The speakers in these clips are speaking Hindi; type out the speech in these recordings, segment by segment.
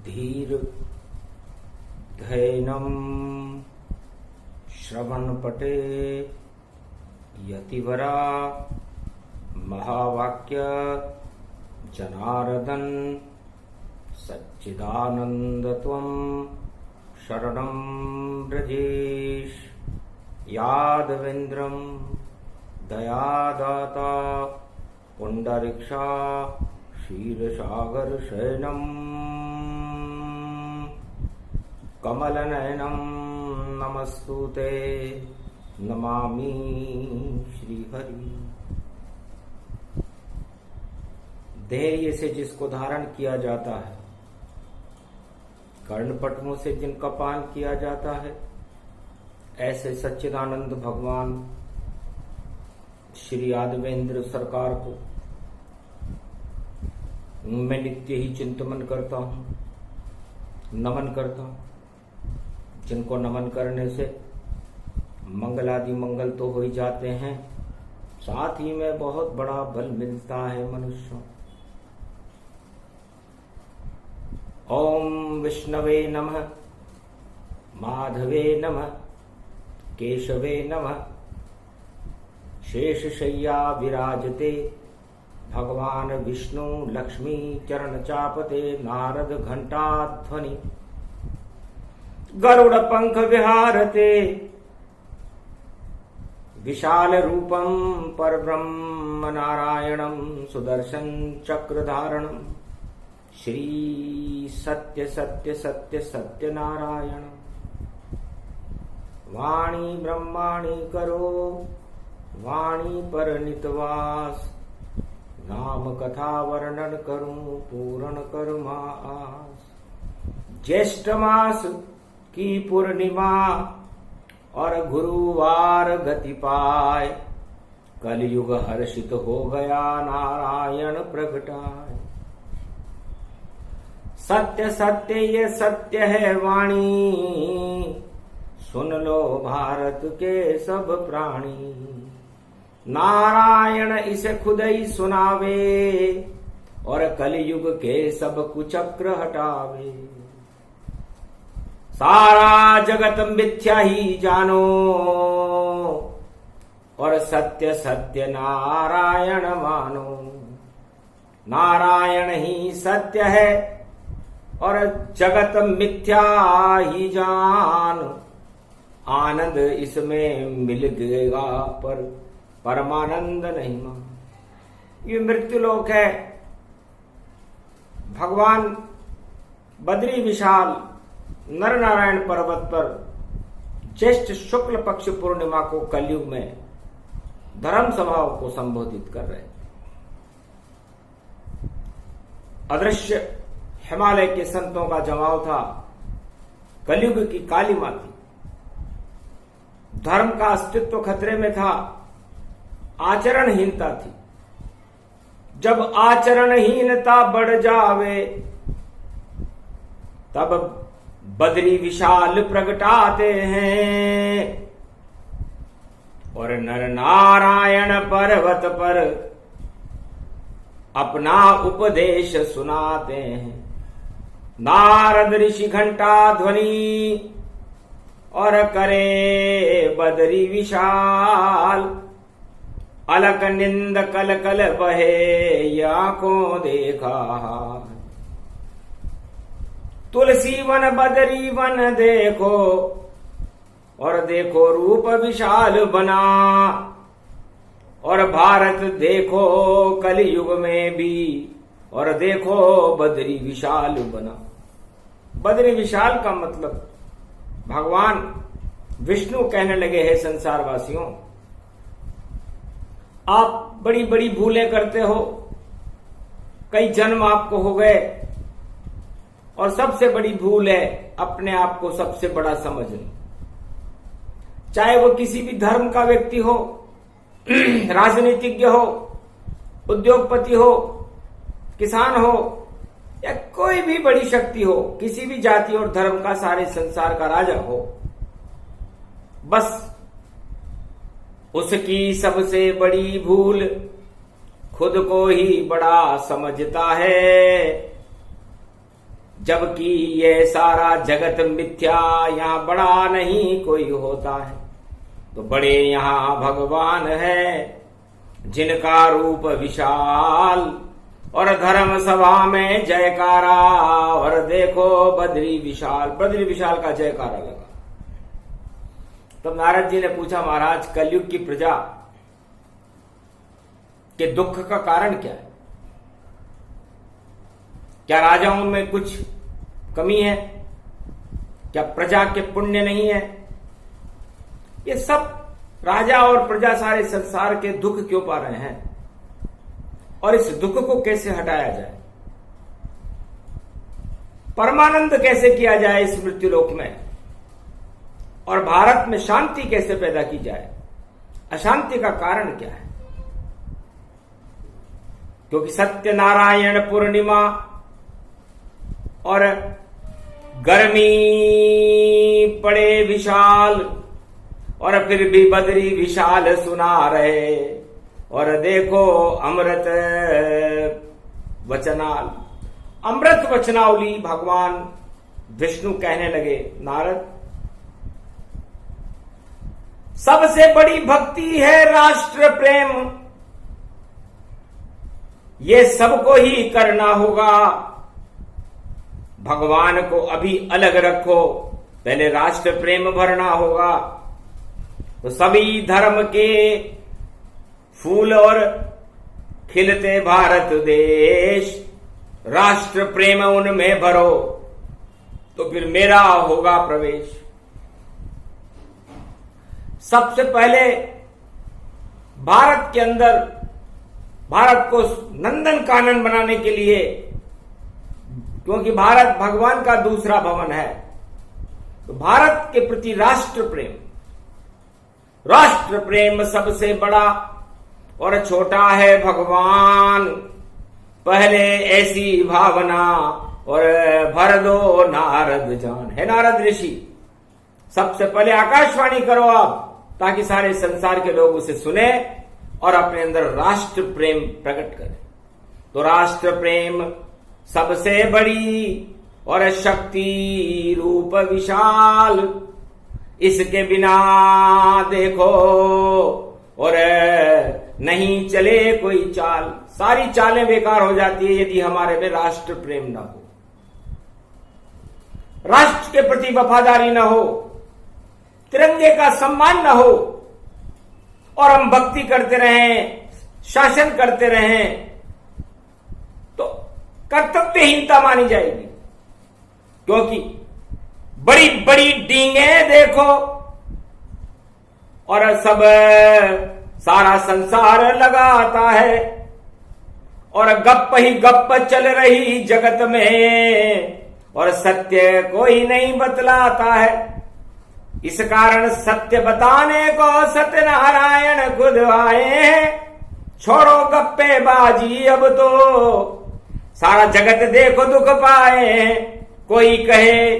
धीर धैनम श्रवणपटे यतिवरा महावाक्य जनार्दन सच्चिदानंदत्वं शरणं ब्रजेश यादवेन्द्रं दयादाता पुंडरीक्षा क्षीरसागर शयनम कमलनयनम नमस्तुते नमामि श्रीहरि। धैर्य से जिसको धारण किया जाता है, कर्णपटुओं से जिनका पान किया जाता है, ऐसे सच्चिदानंद भगवान श्री यादवेंद्र सरकार को मैं नित्य ही चिंतन करता हूं, नमन करता हूं। जिनको नमन करने से मंगल आदि मंगल तो हो ही जाते हैं, साथ ही में बहुत बड़ा बल मिलता है मनुष्यों। ओम विष्णवे नमः, माधवे नमः, केशवे नमः। शेषशय्या विराजते भगवान विष्णु लक्ष्मी चरण चापते नारद घंटाध्वनि गरुड़ पंख विहारते विशाल रूपम परब्रह्म नारायणं सुदर्शन चक्रधारणं श्री सत्य सत्य सत्य सत्य नारायण। वाणी ब्रह्माणी करो वाणी पर नितवास, नाम कथा वर्णन करूं पूर्ण कर्मा आस। ज्येष्ठ मास की पूर्णिमा और गुरुवार गति पाए, कलयुग हर्षित हो गया नारायण प्रगटाए। सत्य सत्य ये सत्य है वाणी, सुन लो भारत के सब प्राणी। नारायण इसे खुद ही सुनावे और कलयुग के सब कुचक्र हटावे। सारा जगत मिथ्या ही जानो और सत्य सत्य नारायण मानो। नारायण ही सत्य है और जगत मिथ्या ही जान। आनंद इसमें मिल गएगा पर परमानंद नहीं मान। ये मृत्युलोक है। भगवान बद्री विशाल नर नारायण पर्वत पर ज्येष्ठ शुक्ल पक्ष पूर्णिमा को कलयुग में धर्म सभाओं को संबोधित कर रहे। अदृश्य हिमालय के संतों का जमाव था। कलयुग की काली मां थी। धर्म का अस्तित्व खतरे में था। आचरणहीनता थी। जब आचरणहीनता बढ़ जावे तब बद्री विशाल प्रगटाते हैं और नर नारायण पर्वत पर अपना उपदेश सुनाते हैं। नारद ऋषि घंटा ध्वनि और करे बद्री विशाल। अलक निंद कल कल बहे आंखों देखा। तुलसी वन बदरी वन देखो और देखो रूप विशाल बना। और भारत देखो कलयुग में भी और देखो बद्री विशाल बना। बद्री विशाल का मतलब भगवान विष्णु कहने लगे हैं संसारवासियों, आप बड़ी बड़ी भूलें करते हो। कई जन्म आपको हो गए और सबसे बड़ी भूल है अपने आप को सबसे बड़ा समझना। चाहे वो किसी भी धर्म का व्यक्ति हो, राजनीतिज्ञ हो, उद्योगपति हो, किसान हो या कोई भी बड़ी शक्ति हो, किसी भी जाति और धर्म का, सारे संसार का राजा हो, बस उसकी सबसे बड़ी भूल खुद को ही बड़ा समझता है। जबकि ये सारा जगत मिथ्या, यहाँ बड़ा नहीं कोई होता है। तो बड़े यहाँ भगवान है जिनका रूप विशाल, और धर्म सभा में जयकारा, और देखो बद्री विशाल, बद्री विशाल का जयकारा लगा। तब नारद जी ने पूछा, महाराज कलयुग की प्रजा के दुख का कारण क्या है? क्या राजाओं में कुछ कमी है? क्या प्रजा के पुण्य नहीं है? ये सब राजा और प्रजा सारे संसार के दुख क्यों पा रहे हैं, और इस दुख को कैसे हटाया जाए, परमानंद कैसे किया जाए इस मृत्युलोक में, और भारत में शांति कैसे पैदा की जाए? अशांति का कारण क्या है? क्योंकि सत्यनारायण पूर्णिमा और गर्मी पड़े विशाल, और फिर भी बद्री विशाल सुना रहे, और देखो अमृत वचनाल, अमृत वचनावली भगवान विष्णु कहने लगे, नारद सबसे बड़ी भक्ति है राष्ट्र प्रेम, ये सबको ही करना होगा। भगवान को अभी अलग रखो, पहले राष्ट्र प्रेम भरना होगा। तो सभी धर्म के फूल और खिलते भारत देश, राष्ट्र प्रेम उनमें भरो, तो फिर मेरा होगा प्रवेश। सबसे पहले भारत के अंदर, भारत को नंदन कानन बनाने के लिए, क्योंकि भारत भगवान का दूसरा भवन है, तो भारत के प्रति राष्ट्र प्रेम, राष्ट्र प्रेम सबसे बड़ा और छोटा है भगवान। पहले ऐसी भावना और भर दो नारद जान, है नारद ऋषि। सबसे पहले आकाशवाणी करो आप, ताकि सारे संसार के लोग उसे सुने और अपने अंदर राष्ट्र प्रेम प्रकट करें। तो राष्ट्र प्रेम सबसे बड़ी और शक्ति रूप विशाल, इसके बिना देखो और नहीं चले कोई चाल। सारी चालें बेकार हो जाती है यदि हमारे में राष्ट्र प्रेम न हो, राष्ट्र के प्रति वफादारी न हो, तिरंगे का सम्मान न हो, और हम भक्ति करते रहें, शासन करते रहें, तो कर्तव्यहीनता मानी जाएगी। क्योंकि बड़ी बड़ी डींगे देखो और सब सारा संसार लगाता है, और गप ही गप चल रही जगत में, और सत्य कोई नहीं बतलाता है। इस कारण सत्य बताने को सत्यनारायण खुद आए हैं। छोड़ो गप्पे बाजी, अब तो सारा जगत देखो दुख पाए। कोई कहे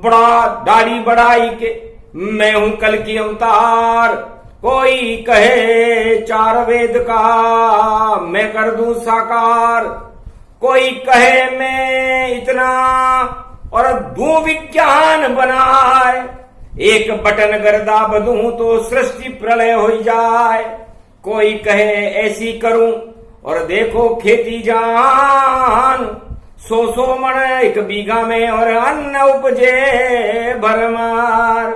बड़ा दाढ़ी बढ़ाई के मैं हूं कल की अवतार, कोई कहे चार वेद का मैं कर दूं साकार, कोई कहे मैं इतना और दूं विज्ञान बनाए, एक बटन गर्दा बदूं तो सृष्टि प्रलय हो जाए। कोई कहे ऐसी करूं और देखो खेती जान, 100 मन 1 बीघा में और अन्न उपजे भरमार।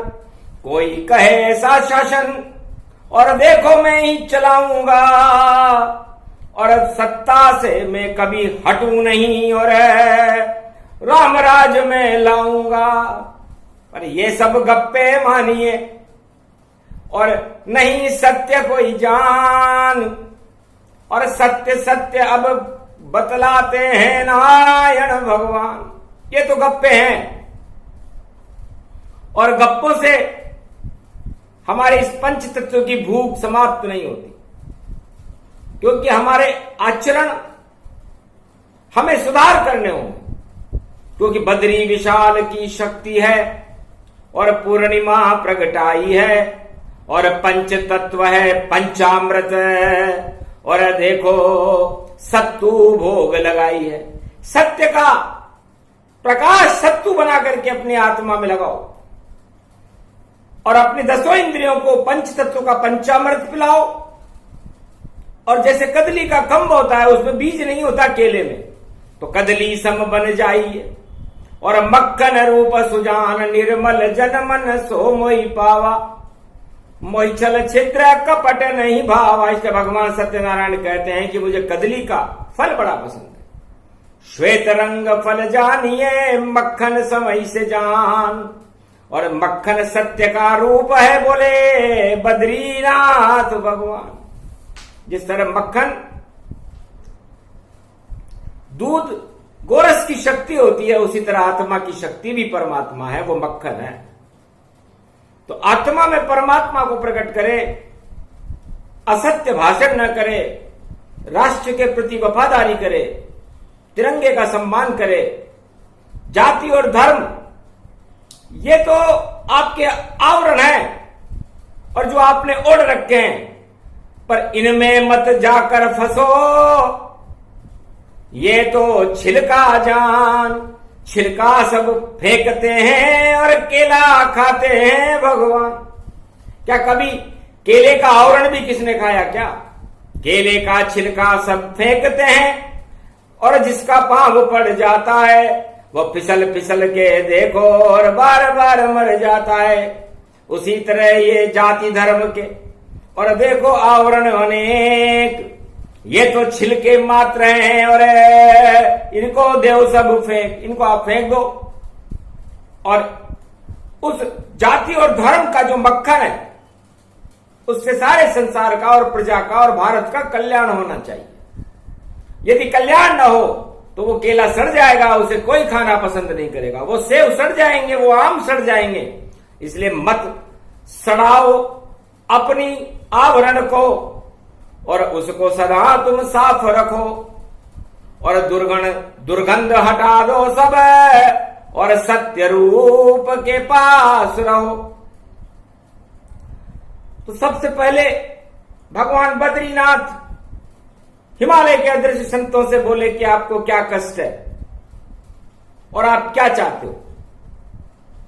कोई कहे ऐसा शासन और देखो मैं ही चलाऊंगा, और सत्ता से मैं कभी हटूं नहीं और राम राज में लाऊंगा। पर ये सब गप्पे मानिए और नहीं सत्य कोई जान, और सत्य सत्य अब बतलाते हैं नारायण भगवान। ये तो गप्पे हैं, और गप्पों से हमारे इस पंच तत्व की भूख समाप्त नहीं होती, क्योंकि हमारे आचरण हमें सुधार करने होंगे। क्योंकि बद्री विशाल की शक्ति है और पूर्णिमा प्रगटाई है, और पंच तत्व है पंचामृत, और देखो सत्तू भोग लगाई है। सत्य का प्रकाश सत्तू बना करके अपनी आत्मा में लगाओ और अपने 10 इंद्रियों को पंच तत्व का पंचामृत पिलाओ। और जैसे कदली का खंभ होता है, उसमें बीज नहीं होता केले में, तो कदली सम बन जाइए। और मक्खन रूप सुजान निर्मल जन मन सो मोहि पावा, मोहि छल छिद्र कपट नहीं भावा। इसके भगवान सत्यनारायण कहते हैं कि मुझे कदली का फल बड़ा पसंद है। श्वेत रंग फल जानिए मक्खन समय से जान, और मक्खन सत्य का रूप है बोले बद्रीनाथ भगवान। जिस तरह मक्खन दूध गोरस की शक्ति होती है, उसी तरह आत्मा की शक्ति भी परमात्मा है, वो मक्खन है। तो आत्मा में परमात्मा को प्रकट करे, असत्य भाषण न करे, राष्ट्र के प्रति वफादारी करे, तिरंगे का सम्मान करे। जाति और धर्म ये तो आपके आवरण है और जो आपने ओढ़ रखे हैं, पर इनमें मत जाकर फंसो, ये तो छिलका जान। छिलका सब फेंकते हैं और केला खाते हैं भगवान। क्या कभी केले का आवरण भी किसने खाया क्या? केले का छिलका सब फेंकते हैं और जिसका पांव पड़ जाता है वो फिसल फिसल के देखो और बार बार मर जाता है। उसी तरह ये जाति धर्म के और देखो आवरण अनेक, ये तो छिलके मात्र हैं और इनको देव सब फेंक, इनको आप फेंक दो। और उस जाति और धर्म का जो मक्खन है, उससे सारे संसार का और प्रजा का और भारत का कल्याण होना चाहिए। यदि कल्याण न हो तो वो केला सड़ जाएगा, उसे कोई खाना पसंद नहीं करेगा। वो सेब सड़ जाएंगे, वो आम सड़ जाएंगे। इसलिए मत सड़ाओ अपनी आवरण को और उसको सदा तुम साफ रखो और दुर्गंध हटा दो सब और सत्य रूप के पास रहो। तो सबसे पहले भगवान बद्रीनाथ हिमालय के अदृश्य संतों से बोले कि आपको क्या कष्ट है और आप क्या चाहते हो,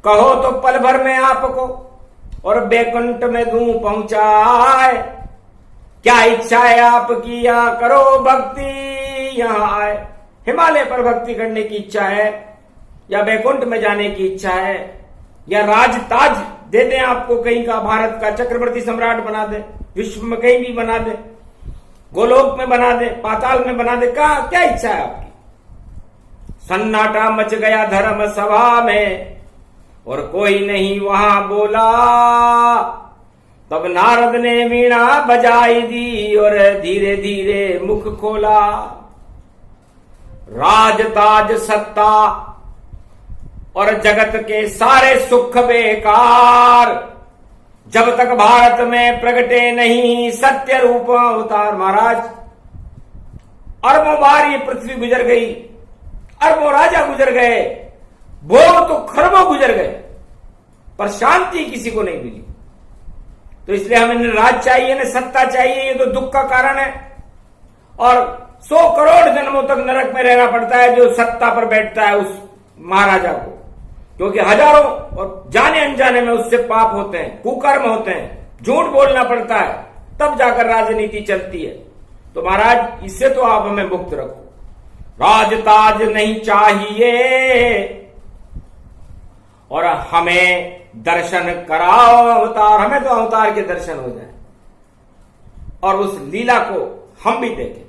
कहो तो पल भर में आपको और बैकुंठ में दूं पहुंचाए। क्या इच्छा है आपकी, या करो भक्ति यहां आए। हिमालय पर भक्ति करने की इच्छा है, या बैकुंठ में जाने की इच्छा है, या राज ताज दे दें आपको कहीं का, भारत का चक्रवर्ती सम्राट बना दे, विश्व में कहीं भी बना दे, गोलोक में बना दे, पाताल में बना दे, क्या इच्छा है आपकी? सन्नाटा मच गया धर्म सभा में और कोई नहीं वहां बोला। तब नारद ने वीणा बजाई दी और धीरे धीरे मुख खोला। राज ताज सत्ता और जगत के सारे सुख बेकार, जब तक भारत में प्रगटे नहीं सत्य रूप अवतार। महाराज अरबों बार ये पृथ्वी गुजर गई, अरबों राजा गुजर गए, भोग तो खरबों गुजर गए, पर शांति किसी को नहीं मिली। तो इसलिए हमें न राज चाहिए न सत्ता चाहिए, ये तो दुख का कारण है। और 100 करोड़ जन्मों तक नरक में रहना पड़ता है जो सत्ता पर बैठता है उस महाराजा को, क्योंकि हजारों और जाने अनजाने में उससे पाप होते हैं, कुकर्म होते हैं, झूठ बोलना पड़ता है, तब जाकर राजनीति चलती है। तो महाराज इससे तो आप हमें मुक्त रखो। राज ताज नहीं चाहिए और हमें दर्शन कराओ अवतार, हमें तो अवतार के दर्शन हो जाए और उस लीला को हम भी देखें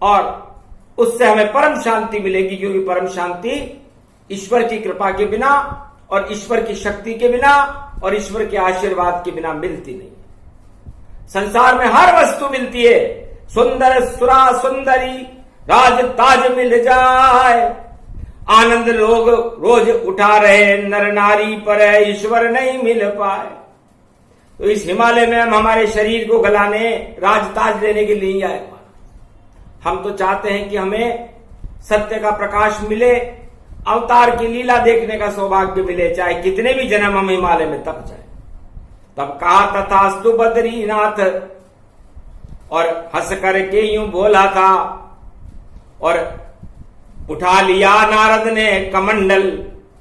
और उससे हमें परम शांति मिलेगी, क्योंकि परम शांति ईश्वर की कृपा के बिना और ईश्वर की शक्ति के बिना और ईश्वर के आशीर्वाद के बिना मिलती नहीं। संसार में हर वस्तु मिलती है, सुंदर सुरा सुंदरी राज ताज मिल जाए, आनंद लोग रोज उठा रहे नर नारी पर ईश्वर नहीं मिल पाए। तो इस हिमालय में हम हमारे शरीर को गलाने राजताज लेने के लिए आए। हम तो चाहते हैं कि हमें सत्य का प्रकाश मिले, अवतार की लीला देखने का सौभाग्य मिले, चाहे कितने भी जन्म हम हिमालय में तप जाए। तब कहा तथास्तु बद्रीनाथ और हंस करके यूं बोला था और उठा लिया नारद ने कमंडल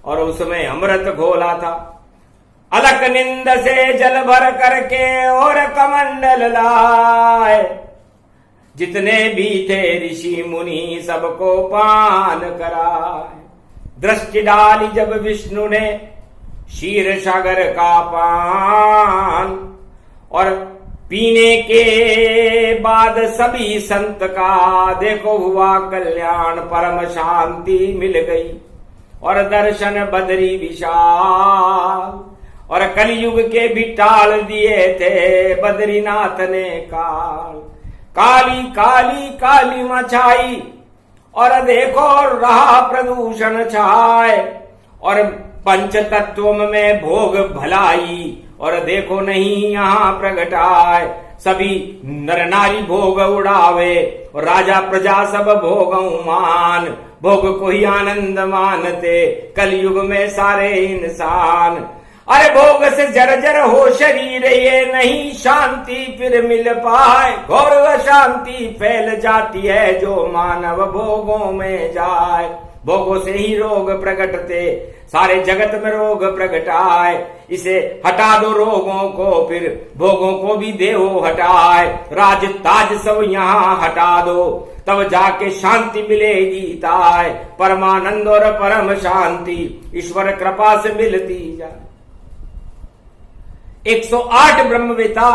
और उसमें अमृत घोला था। अलक निंद से जल भर करके और कमंडल लाए, जितने भी थे ऋषि मुनि सबको पान कराए। दृष्टि डाली जब विष्णु ने क्षीर सागर का पान, और पीने के बाद सभी संत का देखो हुआ कल्याण, परम शांति मिल गई और दर्शन बदरी विशाल। और कलयुग के भी टाल दिए थे बद्रीनाथ ने काल। काली काली काली मचाई और देखो रहा प्रदूषण छाए, और पंच तत्व में भोग भलाई और देखो नहीं यहाँ प्रगटाए। सभी नर नारी भोग उड़ावे और राजा प्रजा सब भोग मान, भोग को ही आनंद मानते कलयुग में सारे इंसान। अरे भोग से जर्जर हो शरीर ये नहीं शांति फिर मिल पाए, घोर शांति फैल जाती है जो मानव भोगों में जाए। भोगों से ही रोग प्रगटते सारे जगत में रोग प्रगटाए, इसे हटा दो रोगों को फिर भोगों को भी देहो हटाए। राज ताज सब यहाँ हटा दो तब जाके शांति मिलेगी ताय, परमानंद और परम शांति ईश्वर कृपा से मिलती जाए। 108 ब्रह्मवेता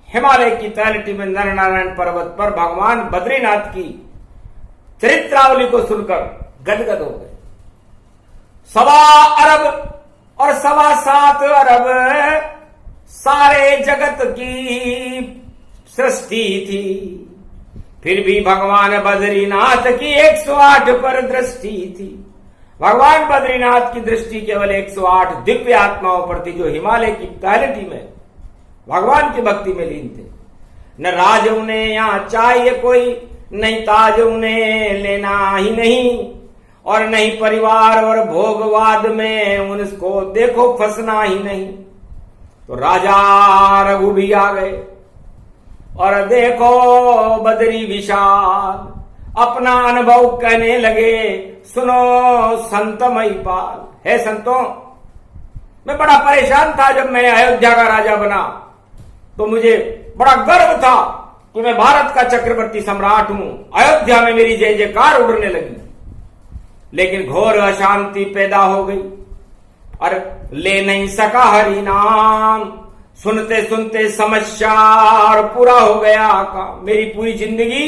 हिमालय की तलहटी में नर नारायण पर्वत पर भगवान बद्रीनाथ की चरित्रावली को सुनकर गदगद हो गए। 1.25 अरब और 7.25 अरब सारे जगत की सृष्टि थी, फिर भी भगवान बद्रीनाथ की 108 पर दृष्टि थी। भगवान बद्रीनाथ की दृष्टि केवल 108 दिव्य आत्माओं पर थी जो हिमालय की तलहटी में भगवान की भक्ति में लीन थे। न राज उन्हें यहाँ चाहिए कोई, नहीं ताज उन्हें लेना ही नहीं, और नहीं परिवार और भोगवाद में उनको देखो फंसना ही नहीं। तो राजा रघु भी आ गए और देखो बद्री विशाल अपना अनुभव कहने लगे, सुनो संत महिपाल। है संतों, मैं बड़ा परेशान था जब मैं अयोध्या का राजा बना, तो मुझे बड़ा गर्व था कि मैं भारत का चक्रवर्ती सम्राट हूं। अयोध्या में मेरी जय जयकार उड़ने लगी, लेकिन घोर अशांति पैदा हो गई और ले नहीं सका हरि नाम। सुनते सुनते समस्या और पूरा हो गया काम। मेरी पूरी जिंदगी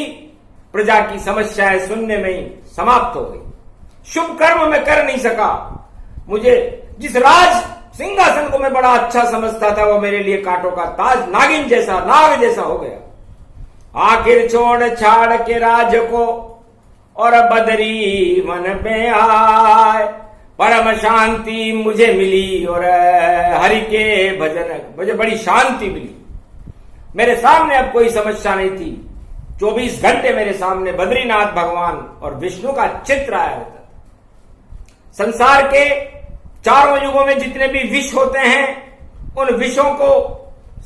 प्रजा की समस्याएं सुनने में ही समाप्त हो गई। शुभ कर्म मैं कर नहीं सका। मुझे जिस राज सिंहासन को मैं बड़ा अच्छा समझता था वो मेरे लिए कांटों का ताज नागिन जैसा नाग जैसा हो गया। आखिर छोड़ छाड़ के राज को और बदरी वन में आए, परम शांति मुझे मिली और हरि के भजन मुझे बड़ी शांति मिली। मेरे सामने अब कोई समस्या नहीं थी। 24 घंटे मेरे सामने बद्रीनाथ भगवान और विष्णु का चित्र आया होता था। संसार के चारों युगों में जितने भी विष होते हैं उन विषों को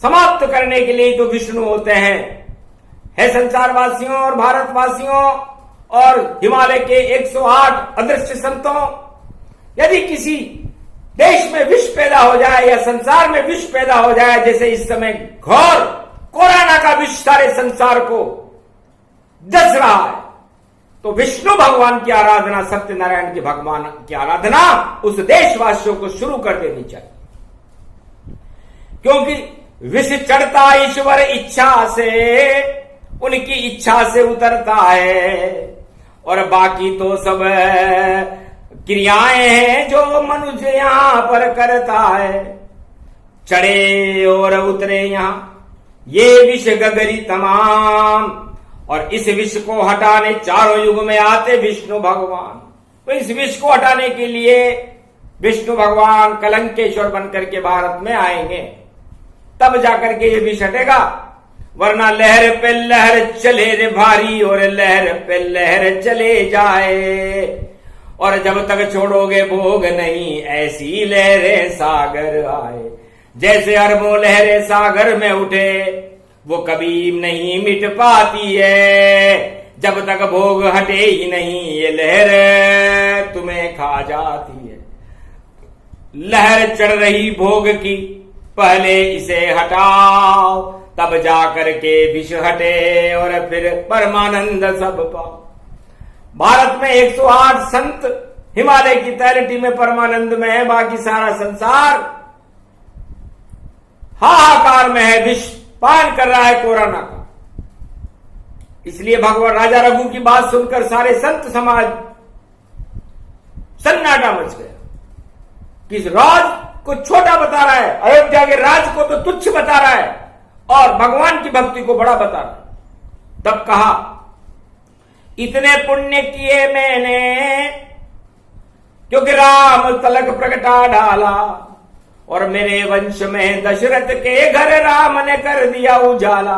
समाप्त करने के लिए तो विष्णु होते हैं। है संसारवासियों और भारतवासियों और हिमालय के 108 अदृश्य संतों, यदि किसी देश में विष पैदा हो जाए या संसार में विष पैदा हो जाए, जैसे इस समय घोर कोरोना का विष सारे संसार को दस रहा है, तो विष्णु भगवान की आराधना, सत्यनारायण के भगवान की आराधना उस देशवासियों को शुरू कर देनी चाहिए। क्योंकि विष चढ़ता ईश्वर इच्छा से, उनकी इच्छा से उतरता है, और बाकी तो सब क्रियाएं हैं जो मनुष्य यहां पर करता है। चढ़े और उतरे यहां ये विष गगरी तमाम, और इस विष को हटाने चारों युग में आते विष्णु भगवान। तो इस विष को हटाने के लिए विष्णु भगवान कलंकेश्वर बनकर के भारत में आएंगे, तब जाकर के ये विष हटेगा। वरना लहर पे लहर चले रे भारी और लहर पे लहर चले जाए, और जब तक छोड़ोगे भोग नहीं ऐसी लहरें सागर आए। जैसे अरबों लहरें सागर में उठे वो कभी नहीं मिट पाती है, जब तक भोग हटे ही नहीं ये लहर तुम्हें खा जाती है। लहर चढ़ रही भोग की, पहले इसे हटाओ, तब जाकर के विष हटे और फिर परमानंद सब पाओ। भारत में 108 संत हिमालय की तलहटी में परमानंद में है, बाकी सारा संसार हाहाकार में है, विष पान कर रहा है कोरोना का। इसलिए भगवान राजा रघु की बात सुनकर सारे संत समाज सन्नाटा मच गया कि इस राज को छोटा बता रहा है, अयोध्या के राज को तो तुच्छ बता रहा है और भगवान की भक्ति को बड़ा बता रहा है। तब कहा, इतने पुण्य किए मैंने क्योंकि राम तलक प्रगटा डाला, और मेरे वंश में दशरथ के घर राम ने कर दिया उजाला।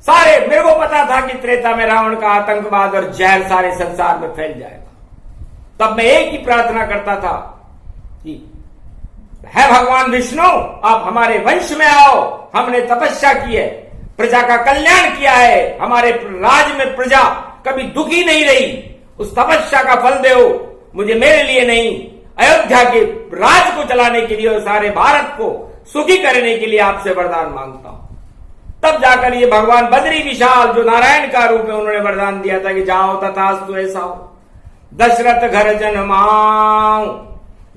सारे मेरे को पता था कि त्रेता में रावण का आतंकवाद और जहर सारे संसार में फैल जाएगा। तब मैं एक ही प्रार्थना करता था कि है भगवान विष्णु, आप हमारे वंश में आओ, हमने तपस्या की है, प्रजा का कल्याण किया है, हमारे राज में प्रजा कभी दुखी नहीं रही, उस तपस्या का फल दो मुझे, मेरे लिए नहीं, अयोध्या के राज को चलाने के लिए और सारे भारत को सुखी करने के लिए आपसे वरदान मांगता हूं। तब जाकर ये भगवान बद्री विशाल जो नारायण का रूप है, उन्होंने वरदान दिया था कि जाओ तथास्तु ऐसा हो, दशरथ घर जन्माऊं,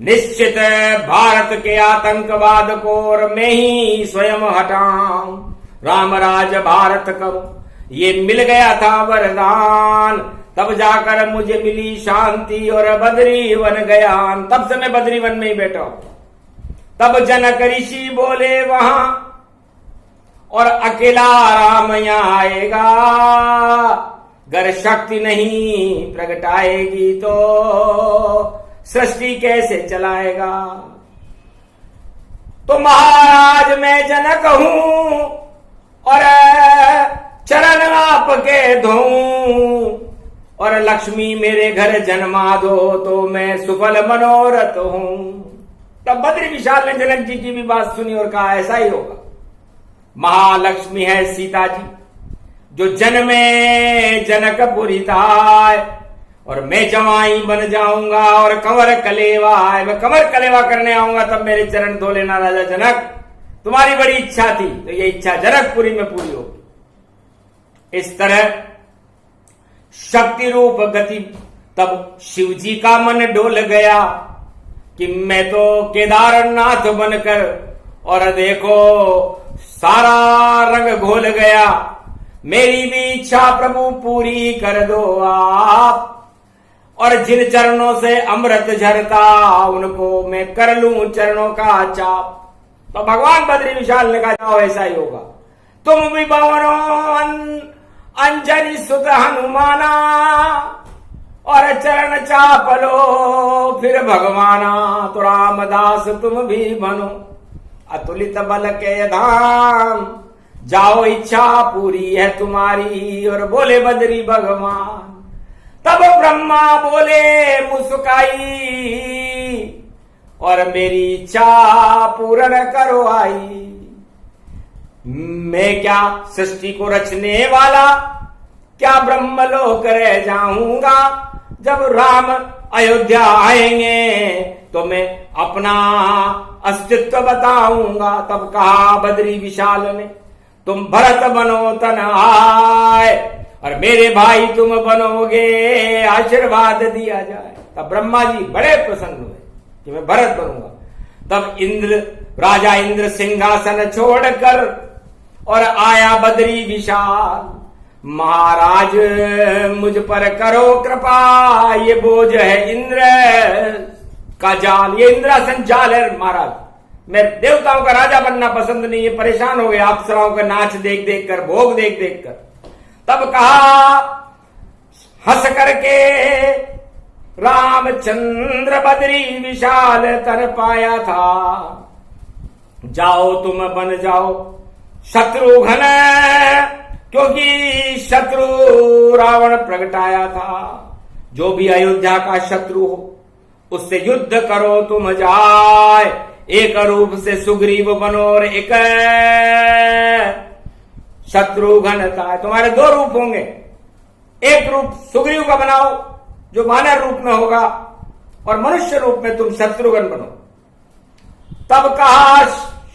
निश्चित भारत के आतंकवाद को और मैं ही स्वयं हटाऊं, राम राज भारत करूं। ये मिल गया था वरदान, तब जाकर मुझे मिली शांति और बद्री वन गया। तब से मैं बद्री वन में ही बैठा हूं। तब जनक ऋषि बोले वहां, और अकेला राम यहां आएगा, गर शक्ति नहीं प्रगटाएगी तो सृष्टि कैसे चलाएगा। तो महाराज मैं जनक हूं और चरण आपके धोऊं, और लक्ष्मी मेरे घर जन्मा दो तो मैं सुफल मनोरथ हूं। तब बद्री विशाल ने जनक जी की भी बात सुनी और कहा ऐसा ही होगा। महालक्ष्मी है सीता जी जो जन्मे जनकपुरी थाय, और मैं जवाई बन जाऊंगा और कंवर कलेवा है, मैं कंवर कलेवा करने आऊंगा, तब मेरे चरण धो लेना राजा जनक, तुम्हारी बड़ी इच्छा थी तो ये इच्छा जनकपुरी में पूरी होगी। इस तरह शक्ति रूप गति। तब शिव जी का मन डोल गया कि मैं तो केदारनाथ बनकर, और देखो सारा रंग घोल गया, मेरी भी इच्छा प्रभु पूरी कर दो आप, और जिन चरणों से अमृत झरता उनको मैं कर लूं चरणों का चाप। तो भगवान बद्री विशाल ने कहा ऐसा ही होगा। तुम भी बवनो अंजनी सुत हनुमाना, और चरण चाप लो फिर भगवाना, तो रामदास तुम भी बनो अतुलित बल के धाम, जाओ इच्छा पूरी है तुम्हारी। और बोले बद्री भगवान। तब ब्रह्मा बोले मुस्काई, और मेरी इच्छा पूर्ण करो आई। मैं क्या सृष्टि को रचने वाला, क्या ब्रह्मलोक रह जाऊंगा। जब राम अयोध्या आएंगे तो मैं अपना अस्तित्व बताऊंगा। तब कहा बद्री विशाल ने, तुम भरत बनो तन आए, और मेरे भाई तुम बनोगे आशीर्वाद दिया जाए। तब ब्रह्मा जी बड़े प्रसन्न हुए कि मैं भरत बनूंगा। तब इंद्र राजा इंद्र सिंहासन छोड़कर और आया बद्री विशाल, महाराज मुझ पर करो कृपा, ये बोझ है इंद्र का जाल, ये इंद्रासन जाल है महाराज। मैं देवताओं का राजा बनना पसंद नहीं, ये परेशान हो गया अप्सराओं का नाच देख देख कर, भोग देख देख कर। तब कहा हंस करके रामचंद्र बद्री विशाल तर पाया था, जाओ तुम बन जाओ शत्रुघ्न, क्योंकि शत्रु रावण प्रगटाया था। जो भी अयोध्या का शत्रु हो उससे युद्ध करो तुम जाए, एक रूप से सुग्रीव बनो और एक शत्रुघ्न था। तुम्हारे दो रूप होंगे, एक रूप सुग्रीव का बनाओ जो वानर रूप में होगा, और मनुष्य रूप में तुम शत्रुघ्न बनो। तब कहा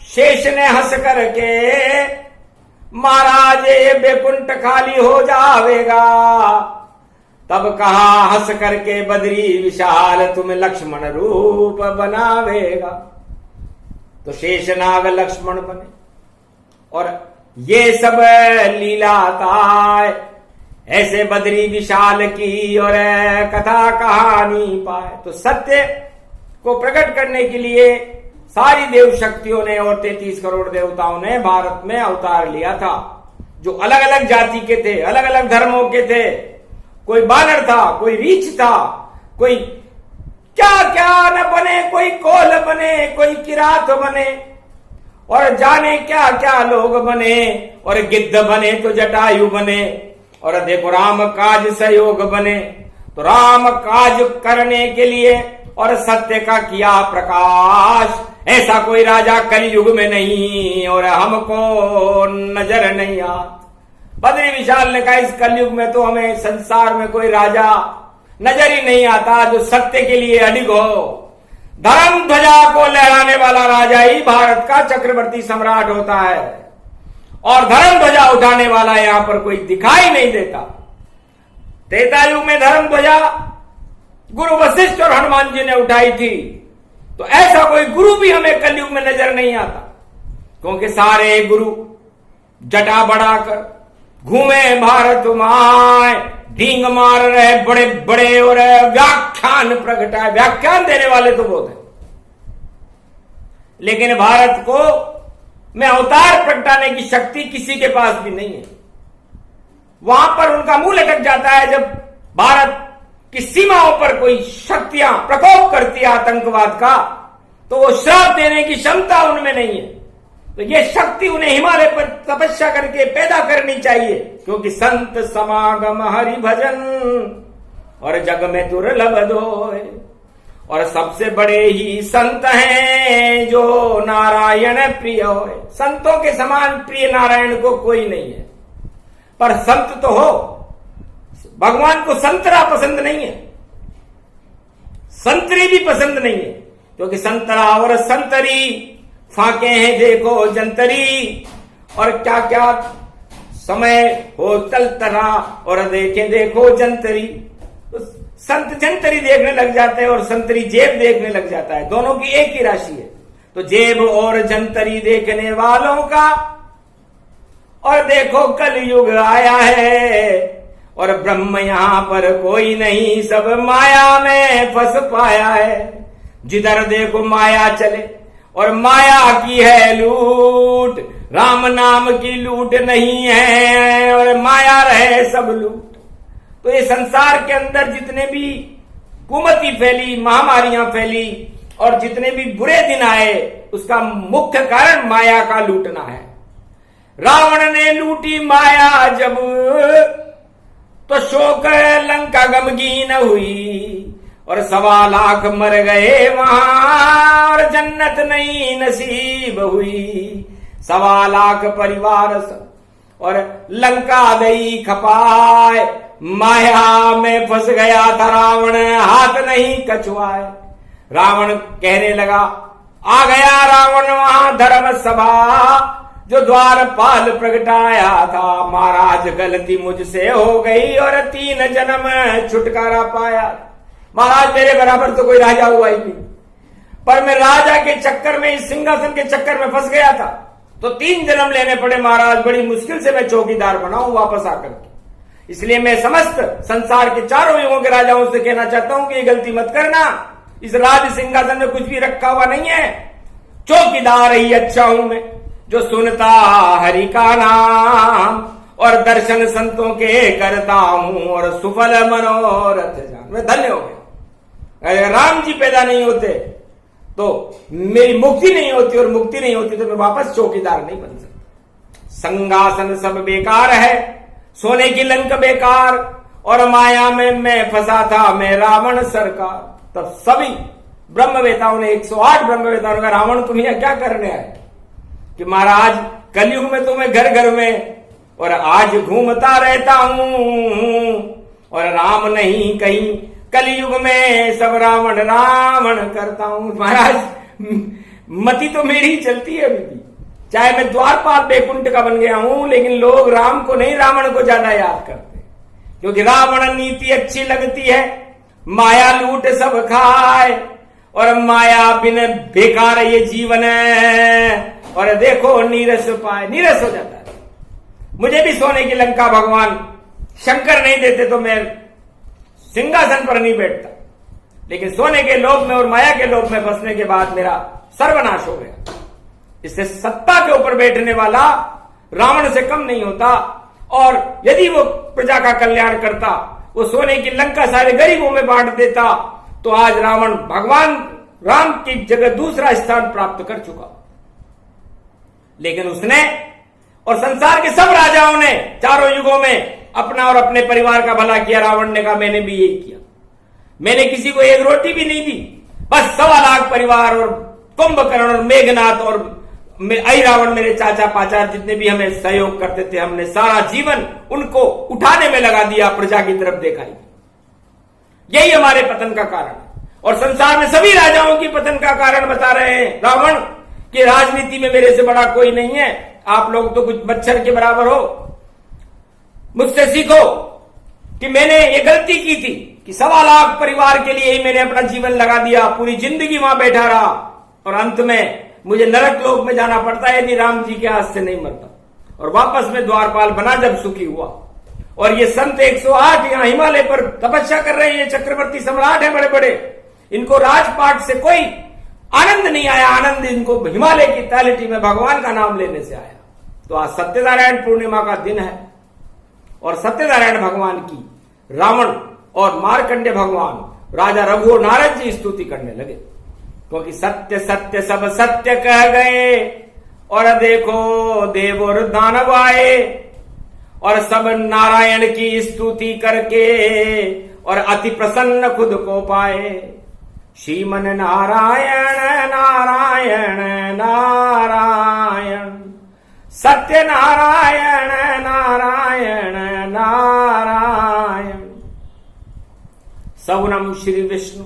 शेष ने हंस करके, महाराज ये बैकुंठ खाली हो जावेगा। तब कहा हंस करके बद्री विशाल, तुम लक्ष्मण रूप बनावेगा। तो शेषनाग लक्ष्मण बने, और ये सब लीला था ऐसे बद्री विशाल की, और कथा कहानी पाए। तो सत्य को प्रकट करने के लिए सारी देव शक्तियों ने और 33 करोड़ देवताओं ने भारत में अवतार लिया था, जो अलग अलग जाति के थे, अलग अलग धर्मों के थे। कोई बानर था, कोई रीछ था, कोई क्या क्या न बने, कोई कोल बने, कोई किरात बने, और जाने क्या क्या लोग बने, और गिद्ध बने तो जटायु बने, और देखो राम काज सहयोग बने। तो राम काज करने के लिए और सत्य का किया प्रकाश, ऐसा कोई राजा कलयुग में नहीं, और हमको नजर नहीं आता। बद्री विशाल ने कहा इस कलयुग में तो हमें संसार में कोई राजा नजर ही नहीं आता जो सत्य के लिए अडिग हो। धर्म ध्वजा को लहराने वाला राजा ही भारत का चक्रवर्ती सम्राट होता है, और धर्म ध्वजा उठाने वाला यहां पर कोई दिखाई नहीं देता। त्रेता युग में धर्म ध्वजा गुरु वशिष्ठ और हनुमान जी ने उठाई थी, तो ऐसा कोई गुरु भी हमें कलयुग में नजर नहीं आता, क्योंकि सारे गुरु जटा बढ़ाकर घूमे भारत माए, ढींग मार रहे बड़े बड़े, और व्याख्यान प्रगटाए। व्याख्यान देने वाले तो बहुत हैं, लेकिन भारत को में अवतार प्रगटाने की शक्ति किसी के पास भी नहीं है। वहां पर उनका मुंह लटक जाता है जब भारत की सीमाओं पर कोई शक्तियां प्रकोप करती है आतंकवाद का, तो वो श्राप देने की क्षमता उनमें नहीं है। तो ये शक्ति उन्हें हिमालय पर तपस्या करके पैदा करनी चाहिए, क्योंकि संत समागम हरि भजन और जग में दुर्लभ दोय। और सबसे बड़े ही संत हैं जो नारायण प्रिय होए। संतों के समान प्रिय नारायण को कोई नहीं है, पर संत तो हो। भगवान को संतरा पसंद नहीं है, संतरी भी पसंद नहीं है, क्योंकि संतरा और संतरी फाके हैं देखो जंतरी, और क्या क्या समय हो चलतरा, और देखें देखो जंतरी। तो संत जंतरी देखने लग जाते हैं और संतरी जेब देखने लग जाता है, दोनों की एक ही राशि है। तो जेब और जंतरी देखने वालों का, और देखो कलयुग आया है, और ब्रह्म यहां पर कोई नहीं, सब माया में फंस पाया है। जिधर देखो माया चले, और माया की है लूट, राम नाम की लूट नहीं है, और माया रहे सब लूट। तो ये संसार के अंदर जितने भी कुमति फैली, महामारियां फैली, और जितने भी बुरे दिन आए, उसका मुख्य कारण माया का लूटना है। रावण ने लूटी माया जब, तो शोक लंका गमगीन हुई, और 1.25 लाख मर गए वहां, और जन्नत नहीं नसीब हुई। 1.25 लाख परिवार और लंका गई खपाए, माया में फंस गया था रावण, हाथ नहीं कछुआए। रावण कहने लगा, आ गया रावण वहां धर्म सभा, जो द्वारपाल प्रगटाया था, महाराज गलती मुझसे हो गई, और 3 जन्म छुटकारा पाया। महाराज मेरे बराबर तो कोई राजा हुआ ही नहीं, पर मैं राजा के चक्कर में, इस सिंहासन के चक्कर में फंस गया था, तो 3 जन्म लेने पड़े महाराज। बड़ी मुश्किल से मैं चौकीदार बना हूं वापस आकर के। इसलिए मैं समस्त संसार के चारों युगों के राजाओं से कहना चाहता हूं कि ये गलती मत करना। इस राज सिंहासन में कुछ भी रखा हुआ नहीं है, चौकीदार ही अच्छा हूं मैं, जो सुनता हरि का नाम, और दर्शन संतों के करता हूं, और सुफल मनोरथ जान। मैं धन्य हो गया। अगर राम जी पैदा नहीं होते तो मेरी मुक्ति नहीं होती, और मुक्ति नहीं होती तो मैं वापस चौकीदार नहीं बन सकता। संगासन सब बेकार है, सोने की लंक बेकार, और माया में मैं फंसा था मैं रावण सरकार। तब सभी ब्रह्मवेताओं ने, 108 ब्रह्मवेताओं ने, रावण तुम यहां क्या करने आए? कि महाराज कलयुग में तो मैं घर घर में और आज घूमता रहता हूं, और राम नहीं कहीं कलयुग में सब रावण रावण करता हूं। महाराज मति तो मेरी ही चलती है अभी भी, चाहे मैं द्वारपाल बैकुंठ का बन गया हूं, लेकिन लोग राम को नहीं रावण को ज्यादा याद करते, क्योंकि रावण नीति अच्छी लगती है, माया लूट सब खाए और माया बिन बेकार ये जीवन है, और देखो नीरस पाए, नीरस हो जाता है। मुझे भी सोने की लंका भगवान शंकर नहीं देते तो मैं सिंहासन पर नहीं बैठता, लेकिन सोने के लोभ में और माया के लोभ में फंसने के बाद मेरा सर्वनाश हो गया। इससे सत्ता के ऊपर बैठने वाला रावण से कम नहीं होता, और यदि वो प्रजा का कल्याण करता, वो सोने की लंका सारे गरीबों में बांट देता, तो आज रावण भगवान राम की जगह दूसरा स्थान प्राप्त कर चुका। लेकिन उसने और संसार के सब राजाओं ने चारों युगों में अपना और अपने परिवार का भला किया। रावण ने कहा मैंने भी यही किया, मैंने किसी को एक रोटी भी नहीं दी, बस 1.25 लाख परिवार और कुंभकर्ण और मेघनाथ और रावण मेरे चाचा पाचार जितने भी हमें सहयोग करते थे, हमने सारा जीवन उनको उठाने में लगा दिया, प्रजा की तरफ देखा ही। यही हमारे पतन का कारण है, और संसार में सभी राजाओं की पतन का कारण बता रहे हैं रावण कि राजनीति में मेरे से बड़ा कोई नहीं है, आप लोग तो कुछ मच्छर के बराबर हो। मुझसे सीखो कि मैंने ये गलती की थी कि 1.25 लाख परिवार के लिए ही मैंने अपना जीवन लगा दिया, पूरी जिंदगी वहां बैठा रहा, और अंत में मुझे नरक लोक में जाना पड़ता है यदि राम जी के हाथ से नहीं मरता। और वापस में द्वारपाल बना जब सुखी हुआ। और ये संत 108 यहाँ हिमालय पर तपस्या कर रहे हैं, ये चक्रवर्ती सम्राट है बड़े बड़े, इनको राजपाट से कोई आनंद नहीं आया, आनंद इनको हिमालय की तलहटी में भगवान का नाम लेने से आया। तो आज सत्यनारायण पूर्णिमा का दिन है, और सत्यनारायण भगवान की रावण और मार्कंडे भगवान राजा रघु और नारद जी स्तुति करने लगे, क्योंकि सत्य सत्य सब सत्य कह गए, और देखो देव और दानव आए, और सब नारायण की स्तुति करके और अति प्रसन्न खुद को पाए। श्रीमन नारायण नारायण नारायण, सत्य नारायण नारायण नारायण। सौनम श्री विष्णु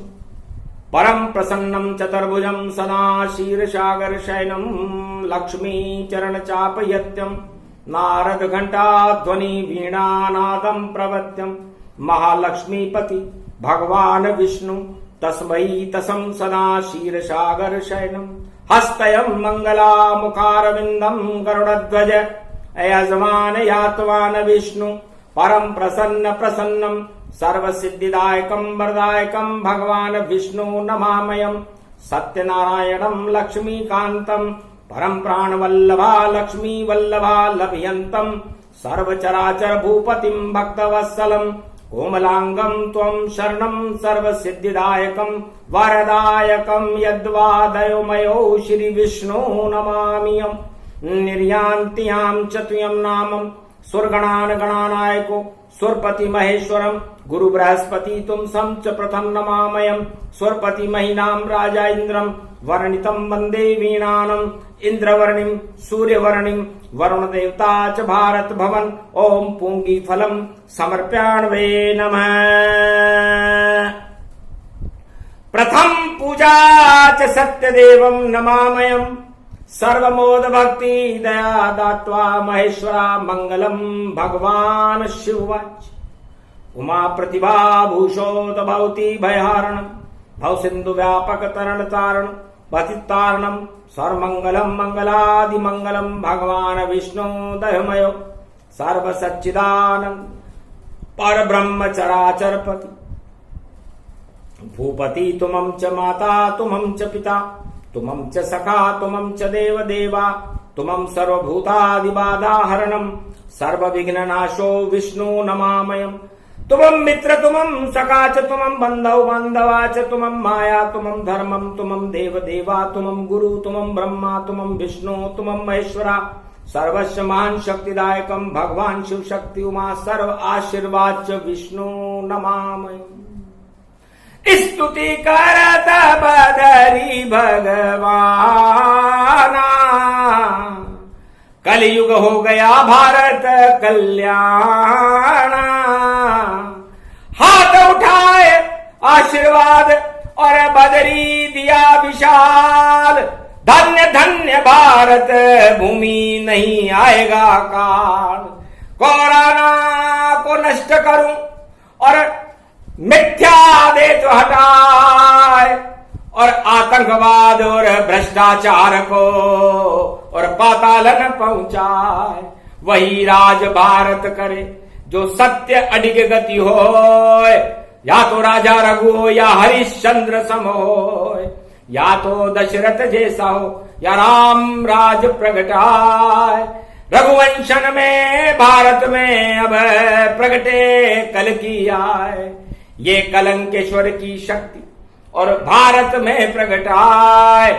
परम प्रसन्नम चतुर्भुजम सदा शीर्षागर शयनम, लक्ष्मी चरण चापयत्यम नारद घंटा ध्वनि वीणानादम प्रवत्यम, महालक्ष्मीपति भगवान विष्णु तस्मै तसम सदा शीर्षागर शयनम, हस्तयं मंगला मुखारविंदम गरुड़ध्वज यजमान यातवान विष्णु, परम प्रसन्न प्रसन्नम सर्व सिद्धिदायकम वरदायकम भगवान विष्णु नमामयम। सत्यनारायणम लक्ष्मीकांतम परम प्राण वल्लभा लक्ष्मी वल्लभा लभयंतम, सर्वचराचर भूपतिम भक्तवत्सलम, कोमलांगम त्वं शरणं सर्व सिद्धिदायकम वरदायकम, यद्वादयोमयो श्री विष्णु नमामियम। निर्यान्त्यां चतुयं नामं सुरगणान गणानायको सुरपति महेश्वरम, गुरु बृहस्पति तुम सम च प्रथम नमामयम। सुरपति महिनाम राजा इंद्रम वर्णितम वंदे वीणानम, इंद्रवर्णिम सूर्यवर्णिम वरुण देवता च भारत भवन, ओम पूंगी फलम समर्प्याण्वे नमः। प्रथम पूजा च सत्यदेवम नमामयम, सर्वमोद भक्ति दया दात्वा महेश्वरा मंगलम भगवान शिववाच। उमा प्रतिभा भूषोत भवती भयहारणम, भव सिंधु व्यापक तरण तारण पतितारणम, सर्वमंगलम मंगलादि मंगलम भगवान विष्णु दयमयो, सर्व सच्चिदानंद पर ब्रह्म चराचरपति, भूपति तुमं च माता तुमं च पिता, तुमं च सखा तुमं च देव देवा, तुमं सर्वभूतादिबाधाहरणम, सर्वविघ्ननाशो विष्णु नमामयम। तुमं मित्र तुमं सखा च तुमं बंधौ बांधवा च, तुमं माया तुमं धर्मं, तुमं देव देवा, तुमं गुरु तुमं ब्रह्मा, तुमं विष्णु तुमं महेश्वरा, सर्वस्व महान शक्तिदायकम भगवान शिव शक्ति उमा, सर्व आशीर्वाद च विष्णु नमामयम। स्तुति करत बदरी भगवाना, कलयुग हो गया भारत कल्याणा, हाथ उठाए आशीर्वाद और बदरी दिया विशाल। धन्य धन्य भारत भूमि नहीं आएगा काल। कोरोना को नष्ट करूं और मिथ्या देश हटाए और आतंकवाद और भ्रष्टाचार को और पातालन पहुंचाए। वही राज भारत करे जो सत्य अडिग गति हो, या तो राजा रघु हो या हरिश्चंद्र सम हो, या तो दशरथ जैसा हो या राम राज प्रगटाए। रघुवंशन में भारत में अब प्रगटे कल की आए। ये कलंकेश्वर की शक्ति और भारत में प्रगटाए।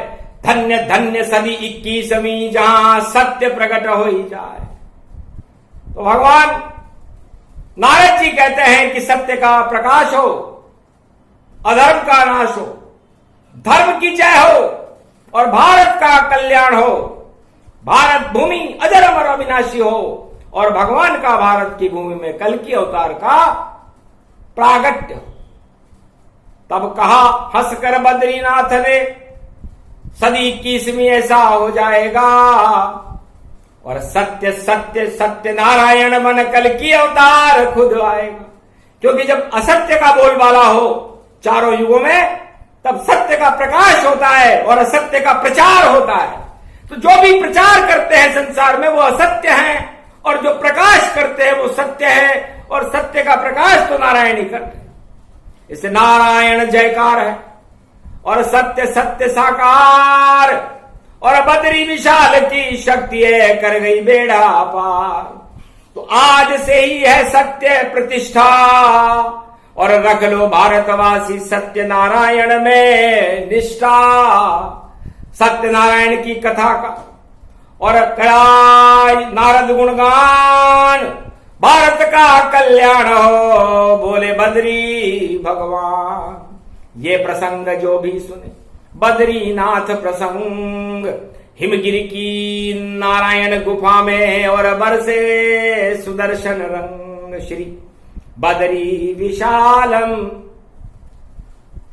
धन्य धन्य सदी 21वीं जहां सत्य प्रकट हो ही जाए। तो भगवान नारद जी कहते हैं कि सत्य का प्रकाश हो, अधर्म का नाश हो, धर्म की जय हो और भारत का कल्याण हो। भारत भूमि अजर अमर अविनाशी हो और भगवान का भारत की भूमि में कल की अवतार का प्रागट्य। तब कहा हंसकर बद्रीनाथ ने, सदी 21वीं ऐसा हो जाएगा और सत्य सत्य सत्य नारायण मन कल की अवतार खुद आएगा। क्योंकि जब असत्य का बोलबाला हो चारों युगों में, तब सत्य का प्रकाश होता है और असत्य का प्रचार होता है। तो जो भी प्रचार करते हैं संसार में वो असत्य हैं और जो प्रकाश करते हैं वो सत्य है, और सत्य का प्रकाश तो नारायण ही करते हैं। इसे नारायण जयकार है और सत्य सत्य साकार और बद्री विशाल की शक्ति है कर गई बेड़ा पार। तो आज से ही है सत्य प्रतिष्ठा और रख लो भारतवासी सत्य नारायण में निष्ठा। सत्यनारायण की कथा का और कराय नारद गुणगान, भारत का कल्याण हो बोले बद्री भगवान। ये प्रसंग जो भी सुने बद्रीनाथ प्रसंग, हिमगिरी की नारायण गुफा में और बरसे सुदर्शन रंग। श्री बद्री विशालम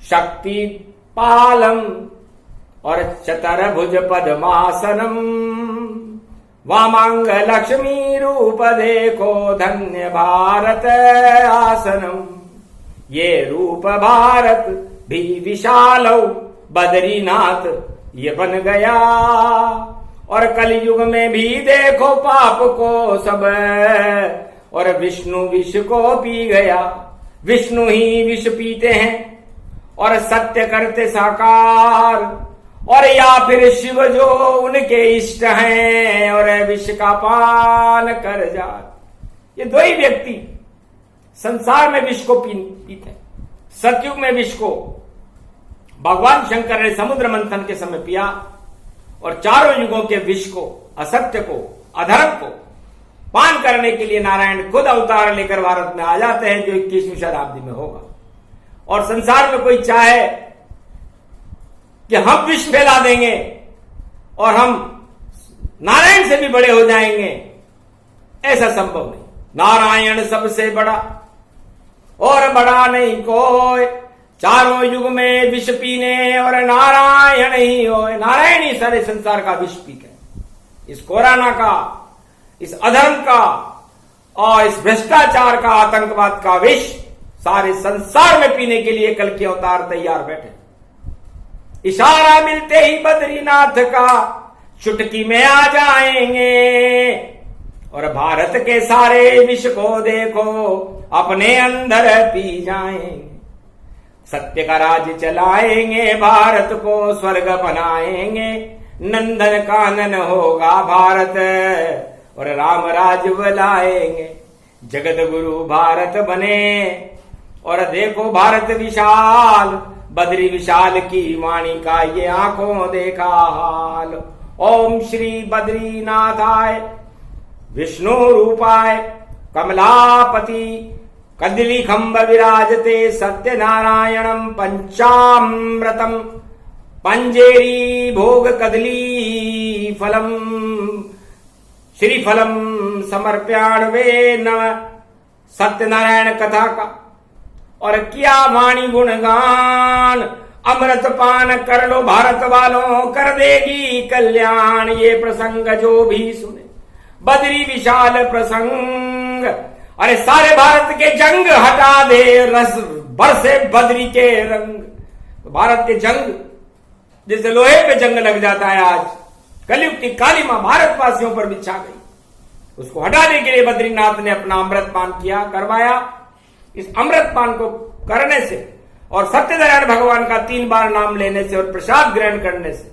शक्ति पालम और चतुर्भुज पद्मासनम। वामांग लक्ष्मी रूप देखो धन्य भारत आसनम। ये रूप भारत भी विशाल बद्रीनाथ ये बन गया। और कलयुग में भी देखो पाप को सब और विष्णु विष को पी गया। विष्णु ही विष पीते हैं और सत्य करते साकार, और या फिर शिव जो उनके इष्ट हैं और विष का पान कर जाए। ये दो ही व्यक्ति संसार में विष को पीते हैं। सतयुग में विष को भगवान शंकर ने समुद्र मंथन के समय पिया और चारों युगों के विष को, असत्य को, अधर्म को पान करने के लिए नारायण खुद अवतार लेकर भारत में आ जाते हैं, जो 21वीं शताब्दी में होगा। और संसार में कोई चाहे कि हम विष फैला देंगे और हम नारायण से भी बड़े हो जाएंगे, ऐसा संभव नहीं। नारायण सबसे बड़ा और बड़ा नहीं कोई। चारों युग में विष पीने और नारायण ही हो। नारायण ही सारे संसार का विष पीते हैं। इस कोरोना का, इस अधर्म का और इस भ्रष्टाचार का, आतंकवाद का विष सारे संसार में पीने के लिए कल के अवतार तैयार बैठे। इशारा मिलते ही बद्रीनाथ का चुटकी में आ जाएंगे और भारत के सारे विष को देखो अपने अंदर पी जाएंगे। सत्य का राज चलाएंगे, भारत को स्वर्ग बनाएंगे। नंदन कानन होगा भारत और राम राज बुलाएंगे। जगत गुरु भारत बने और देखो भारत विशाल, बद्री विशाल की वाणी का ये आंखों देखा हाल। ओम श्री बद्रीनाथाय विष्णु रूपाय कमलापति कदली खंब विराजते सत्यनारायणम पंचामृतम पंजेरी भोग कदली फलम श्रीफलम समर्प्याण वे नमः। सत्यनारायण कथा का और किया वाणी गुणगान। अमृत पान कर लो भारत वालों, कर देगी कल्याण। ये प्रसंग जो भी सुने बद्री विशाल प्रसंग। अरे सारे भारत के जंग हटा दे, रस बरसे बद्री के रंग। तो भारत के जंग जैसे लोहे पे जंग लग जाता है, आज कलयुग की काली मां भारतवासियों पर बिछा गई। उसको हटाने के लिए बद्रीनाथ ने अपना अमृतपान किया, करवाया। इस अमृतपान को करने से और सत्यनारायण भगवान का 3 बार नाम लेने से और प्रसाद ग्रहण करने से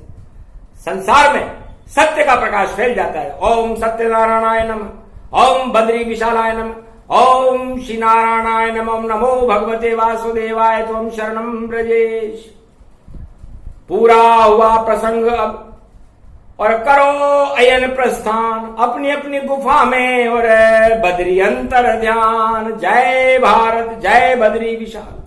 संसार में सत्य का प्रकाश फैल जाता है। ओम सत्यनारायणाय नमः, ओम बद्री विशालाय नमः, ओम श्री नारायणाय नमः, नमो भगवते वासुदेवाय त्वं शरणं ब्रजेश। पूरा हुआ प्रसंग अब, और करो अयन प्रस्थान अपनी अपनी गुफा में, और बद्री अंतर ध्यान। जय भारत, जय बद्री विशाल।